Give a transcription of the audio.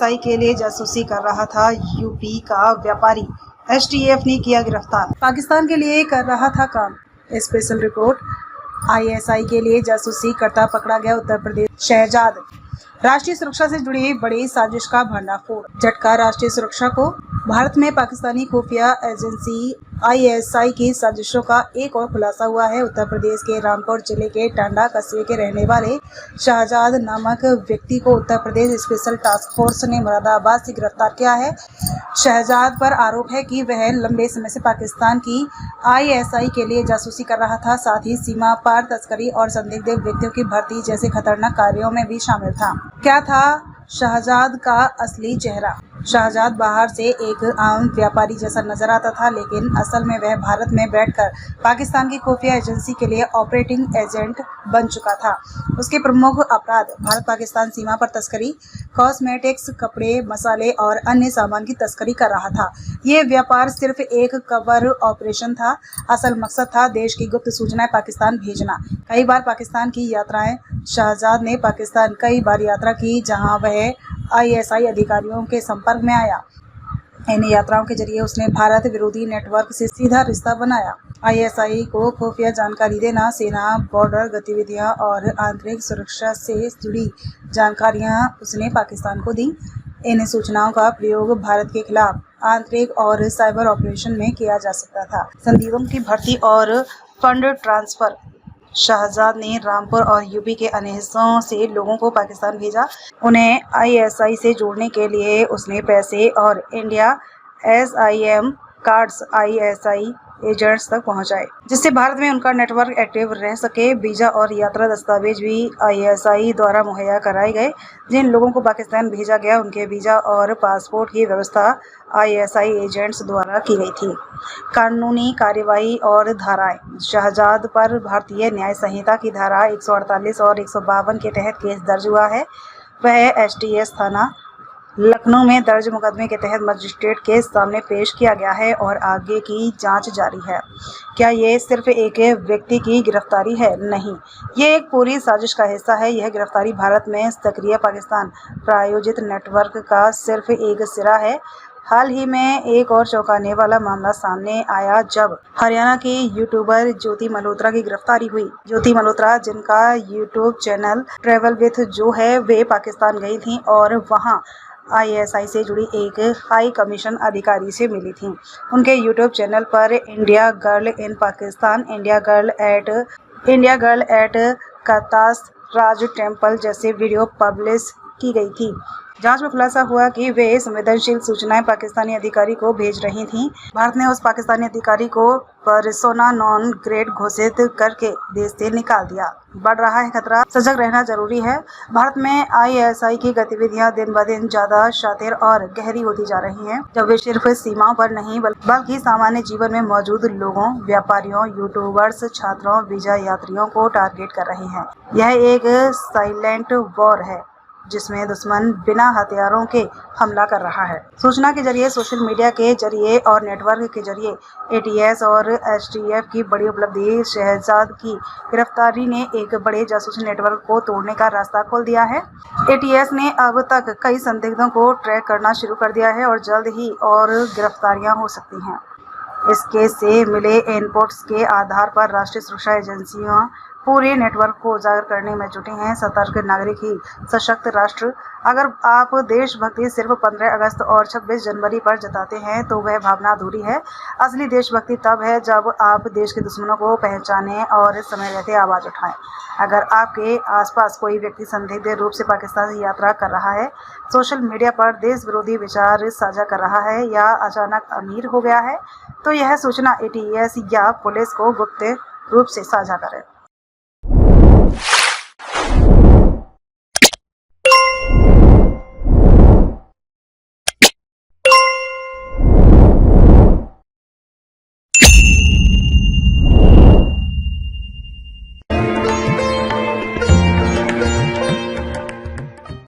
ISI के लिए जासूसी कर रहा था यूपी का व्यापारी, एसटीएफ ने किया गिरफ्तार। पाकिस्तान के लिए कर रहा था काम। Special report. आईएसआई के लिए जासूसी करता पकड़ा गया उत्तर प्रदेश शहजाद। राष्ट्रीय सुरक्षा से जुड़ी बड़ी साजिश का भंडाफोड़। झटका राष्ट्रीय सुरक्षा को। भारत में पाकिस्तानी खुफिया एजेंसी आईएसआई की साजिशों का एक और खुलासा हुआ है। उत्तर प्रदेश के रामपुर जिले के टांडा कस्बे के रहने वाले शहजाद नामक व्यक्ति को Uttar Pradesh special task force ने मुरादाबाद से गिरफ्तार किया है। शहजाद पर आरोप है कि वह लंबे समय से पाकिस्तान की आईएसआई के लिए जासूसी कर रहा था, साथ ही सीमा पार तस्करी और संदिग्ध व्यक्तियों की भर्ती जैसे खतरनाक कार्यों में भी शामिल था। क्या था शहजाद का असली चेहरा? शहजाद बाहर से एक आम व्यापारी जैसा नजर आता था, लेकिन असल में वह भारत में बैठकर पाकिस्तान की खुफिया एजेंसी के लिए ऑपरेटिंग एजेंट बन चुका था। उसके प्रमुख अपराध भारत पाकिस्तान सीमा पर तस्करी, कॉस्मेटिक्स, कपड़े, मसाले और अन्य सामान की तस्करी कर रहा था। ये व्यापार सिर्फ एक कवर ऑपरेशन था। असल मकसद था देश की गुप्त सूचनाएं पाकिस्तान भेजना। कई बार पाकिस्तान की यात्राएं। शहजाद ने पाकिस्तान कई बार यात्रा की, जहां वह आईएसआई अधिकारियों के संपर्क में आया। इन यात्राओं के जरिए उसने भारत विरोधी नेटवर्क से सीधा रिश्ता बनाया। आईएसआई को खुफिया जानकारी देना, सेना, बॉर्डर गतिविधियां और आंतरिक सुरक्षा से जुड़ी जानकारियां उसने पाकिस्तान को दी। इन सूचनाओं का प्रयोग भारत के खिलाफ आंतरिक और साइबर ऑपरेशन में किया जा सकता था। संदिग्धों की भर्ती और फंड ट्रांसफर। शहजाद ने रामपुर और यूपी के अन्य हिस्सों से लोगों को पाकिस्तान भेजा। उन्हें आईएसआई से जोड़ने के लिए उसने पैसे और इंडिया एसआईएम कार्ड्स आईएसआई एजेंट्स तक पहुंचाए, जिससे भारत में उनका नेटवर्क एक्टिव रह सके। वीजा और यात्रा दस्तावेज भी आईएसआई द्वारा मुहैया कराए गए। जिन लोगों को पाकिस्तान भेजा गया, उनके वीजा और पासपोर्ट की व्यवस्था आईएसआई एजेंट्स द्वारा की गई थी। कानूनी कार्यवाही और धाराएं। शहजाद पर भारतीय न्याय संहिता की धारा 148 और 152 के तहत केस दर्ज हुआ है। वह एसटीएस थाना लखनऊ में दर्ज मुकदमे के तहत मजिस्ट्रेट के सामने पेश किया गया है और आगे की जांच जारी है। क्या ये सिर्फ एक व्यक्ति की गिरफ्तारी है? नहीं, ये एक पूरी साजिश का हिस्सा है। यह गिरफ्तारी भारत में सक्रिय पाकिस्तान प्रायोजित नेटवर्क का सिर्फ एक सिरा है। हाल ही में एक और चौंकाने वाला मामला सामने आया जब हरियाणा की यूट्यूबर ज्योति मल्होत्रा की गिरफ्तारी हुई। ज्योति मल्होत्रा, जिनका यूट्यूब चैनल ट्रैवल विथ जो है, वे पाकिस्तान गई थीं और वहां आईएसआई से जुड़ी एक हाई कमीशन अधिकारी से मिली थी। उनके यूट्यूब चैनल पर India girl in Pakistan, India girl at Katas Raj temple जैसे वीडियो पब्लिश की गई थी। जांच में खुलासा हुआ कि वे संवेदनशील सूचनाएं पाकिस्तानी अधिकारी को भेज रही थीं। भारत ने उस पाकिस्तानी अधिकारी को पर्सोना नॉन ग्रेट घोषित करके देश से निकाल दिया। बढ़ रहा है खतरा, सजग रहना जरूरी है। भारत में आईएसआई की गतिविधियां दिन ब दिन ज्यादा शातिर और गहरी होती जा रही हैं, जब वे सिर्फ सीमाओं पर नहीं बल्कि सामान्य जीवन में मौजूद लोगों, व्यापारियों, यूट्यूबर्स, छात्रों, वीजा यात्रियों को टारगेट कर रहे हैं। यह एक साइलेंट वॉर है जिसमें दुश्मन बिना हथियारों के हमला कर रहा है। सूचना के जरिए, सोशल मीडिया के जरिए और नेटवर्क के जरिए एटीएस और एसटीएफ की बड़ी उपलब्धि। शहजाद की गिरफ्तारी ने एक बड़े जासूसी नेटवर्क को तोड़ने का रास्ता खोल दिया है। एटीएस ने अब तक कई संदिग्धों को ट्रैक करना शुरू कर दिया है और जल्द ही और गिरफ्तारियां हो सकती हैं। इस केस से मिले इनपुट्स के आधार पर राष्ट्रीय सुरक्षा एजेंसियां पूरे नेटवर्क को उजागर करने में जुटे हैं। सतर्क नागरिक ही सशक्त राष्ट्र। अगर आप देशभक्ति सिर्फ 15 अगस्त और 26 जनवरी पर जताते हैं तो वह भावना अधूरी है। असली देशभक्ति तब है जब आप देश के दुश्मनों को पहचानें और समय रहते आवाज उठाएं। अगर आपके आसपास कोई व्यक्ति संदिग्ध रूप से पाकिस्तान से यात्रा कर रहा है, सोशल मीडिया पर देश विरोधी विचार साझा कर रहा है या अचानक अमीर हो गया है, तो यह सूचना एटीएस या पुलिस को गुप्त रूप से साझा करें।